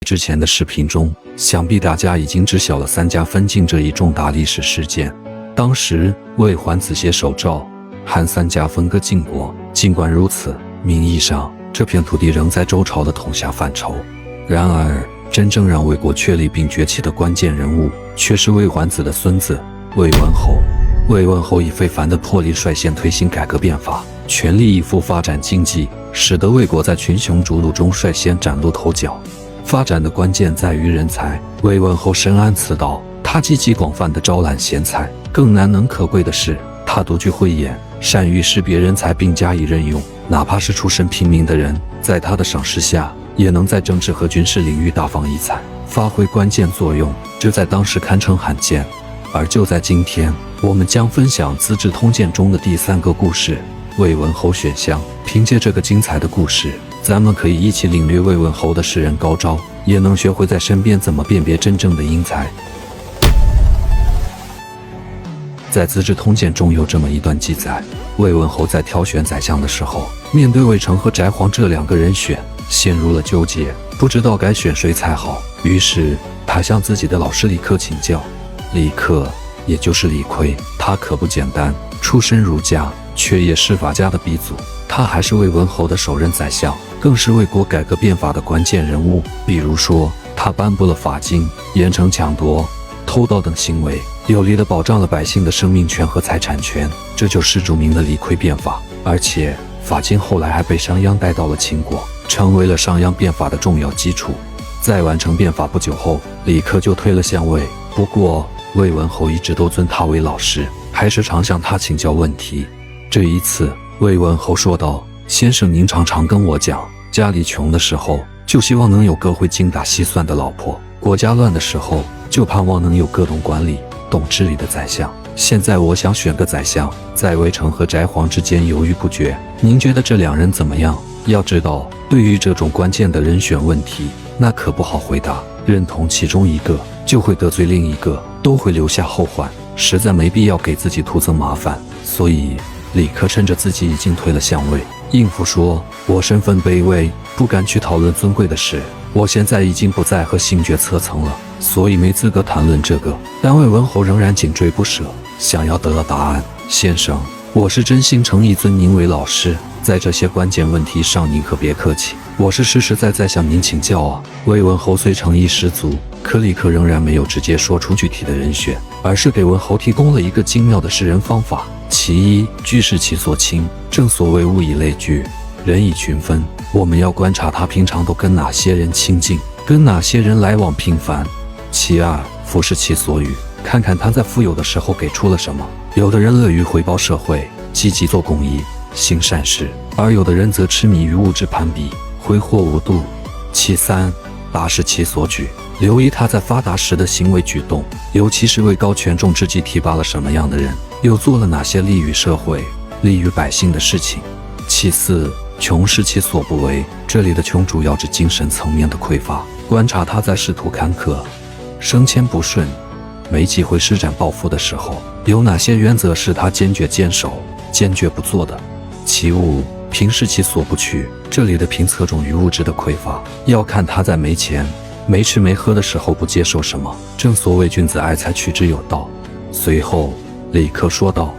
之前的视频中，想必大家已经知晓了三家分晋这一重大历史事件。当时魏桓子携手赵、汉三家分割晋国，尽管如此，名义上这片土地仍在周朝的统辖范畴。然而，真正让魏国确立并崛起的关键人物，却是魏桓子的孙子魏文侯。魏文侯以非凡的魄力率先推行改革变法，全力以赴发展经济，使得魏国在群雄逐鹿中率先崭露头角。发展的关键在于人才，魏文侯深谙此道，他积极广泛地招揽贤才，更难能可贵的是，他独具慧眼，善于识别人才并加以任用，哪怕是出身平民的人，在他的赏识下，也能在政治和军事领域大放异彩，发挥关键作用，这在当时堪称罕见。而就在今天，我们将分享《资治通鉴》中的第3个故事——魏文侯选相。凭借这个精彩的故事，咱们可以一起领略魏文侯的识人高招，也能学会在身边怎么辨别真正的英才。在《资治通鉴》中有这么一段记载：魏文侯在挑选宰相的时候，面对魏成和翟璜这2个人选，陷入了纠结，不知道该选谁才好。于是他向自己的老师李克请教。李克，也就是李悝，他可不简单，出身儒家，却也是法家的鼻祖。他还是魏文侯的首任宰相，更是魏国改革变法的关键人物。比如说，他颁布了法禁，严惩抢夺、偷盗等行为，有力地保障了百姓的生命权和财产权，这就是著名的李悝变法。而且法禁后来还被商鞅带到了秦国，成为了商鞅变法的重要基础。在完成变法不久后，李克就退了相位。不过魏文侯一直都尊他为老师，还时常向他请教问题。这一次，魏文侯说道：“先生，您常常跟我讲，家里穷的时候就希望能有个会精打细算的老婆，国家乱的时候就盼望能有个懂管理、懂治理的宰相。现在我想选个宰相，在魏成和翟璜之间犹豫不决，您觉得这2人怎么样？”要知道，对于这种关键的人选问题，那可不好回答，认同其中一个就会得罪另一个，都会留下后患，实在没必要给自己徒增麻烦。所以李克趁着自己已经退了相位，应付说：“我身份卑微，不敢去讨论尊贵的事，我现在已经不再和星决策层了，所以没资格谈论这个。”但魏文侯仍然紧追不舍，想要得到答案。先生，我是真心诚意尊您为老师，在这些关键问题上您可别客气，我是实实在在向您请教啊。魏文侯虽诚意十足，可李克仍然没有直接说出具体的人选，而是给文侯提供了一个精妙的识人方法。其一，居视其所亲，正所谓物以类聚，人以群分，我们要观察他平常都跟哪些人亲近，跟哪些人来往频繁。其二，俯视其所与，看看他在富有的时候给出了什么。有的人乐于回报社会，积极做公益、行善事，而有的人则痴迷于物质攀比，挥霍无度。其三，大视其所举，留意他在发达时的行为举动，尤其是位高权重之际提拔了什么样的人，又做了哪些利于社会、利于百姓的事情。其四，穷视其所不为，这里的穷主要指精神层面的匮乏，观察他在仕途坎坷、升迁不顺、没机会施展抱负的时候，有哪些原则是他坚决坚守、坚决不做的。其五，平视其所不取，这里的平侧重于物质的匮乏，要看他在没钱、没吃没喝的时候不接受什么。正所谓君子爱财，取之有道。随后李克说道：“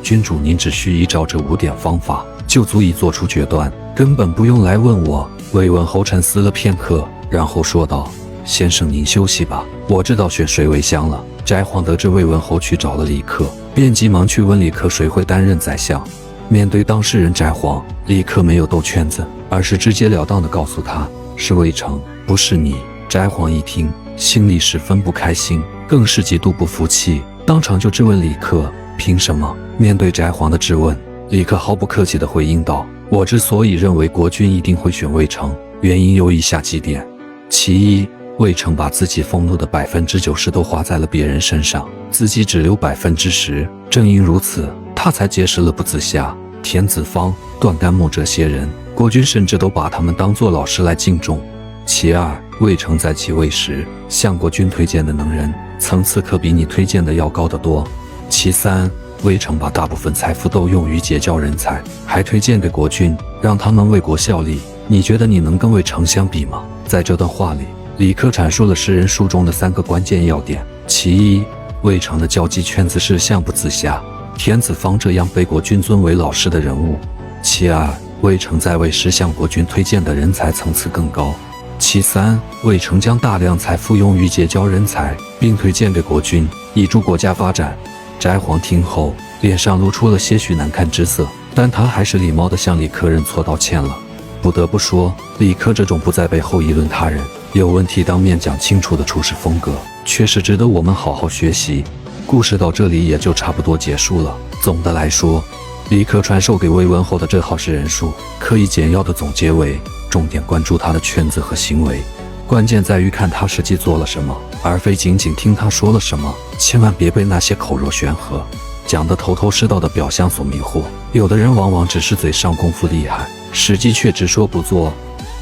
君主您只需依照这5点方法，就足以做出决断，根本不用来问我。”魏文侯沉思了片刻，然后说道：“先生您休息吧，我知道选谁为相了。”翟璜得知魏文侯去找了李克，便急忙去问李克谁会担任宰相。面对当事人翟璜，李克没有兜圈子，而是直截了当地告诉他：“是魏成，不是你。”翟璜一听，心里十分不开心，更是极度不服气，当场就质问李克：“凭什么？”面对翟璜的质问，李克毫不客气地回应道：“我之所以认为国君一定会选魏成，原因有以下几点。其一，魏成把自己俸禄的90%都花在了别人身上，自己只留10%。正因如此，他才结识了卜子夏、田子方、段干木这些人，国君甚至都把他们当作老师来敬重。其二，魏成在其位时向国君推荐的能人，层次可比你推荐的要高得多。其三，魏成把大部分财富都用于结交人才，还推荐给国君，让他们为国效力。你觉得你能跟魏成相比吗？”在这段话里，李克阐述了诗人书中的3个关键要点。其一，魏成的交际圈子是相不自下，天子方这样被国君尊为老师的人物。其二，魏成在位时向国君推荐的人才层次更高。其三，魏成将大量财富用于结交人才，并推荐给国君，以助国家发展。翟璜听后，脸上露出了些许难看之色，但他还是礼貌地向李克认错道歉了。不得不说，李克这种不在背后议论他人，有问题当面讲清楚的处事风格，确实值得我们好好学习。故事到这里也就差不多结束了。总的来说，李克传授给魏文侯的这号诗人术，可以简要的总结为：重点关注他的圈子和行为，关键在于看他实际做了什么，而非仅仅听他说了什么。千万别被那些口若悬河、讲得头头是道的表象所迷惑。有的人往往只是嘴上功夫厉害，实际却只说不做。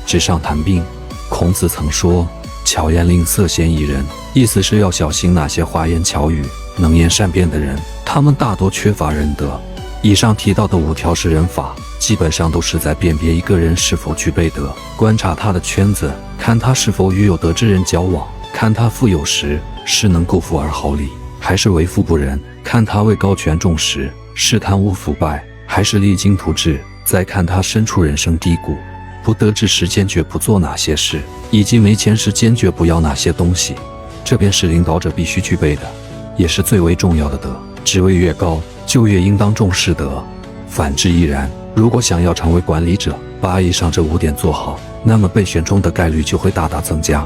纸上谈兵，孔子曾说：巧言令色，鲜矣仁。意思是要小心那些花言巧语、能言善辩的人，他们大多缺乏仁德。以上提到的5条是人法，基本上都是在辨别一个人是否具备德。观察他的圈子，看他是否与有德之人交往，看他富有时是能够富而好礼，还是为富不仁；看他位高权重时是贪污腐败，还是励精图治；再看他身处人生低谷，不得志时坚决不做哪些事，以及没钱时坚决不要哪些东西。这便是领导者必须具备的，也是最为重要的德。职位越高，就越应当重视德，反之亦然。如果想要成为管理者，把以上这5点做好，那么被选中的概率就会大大增加。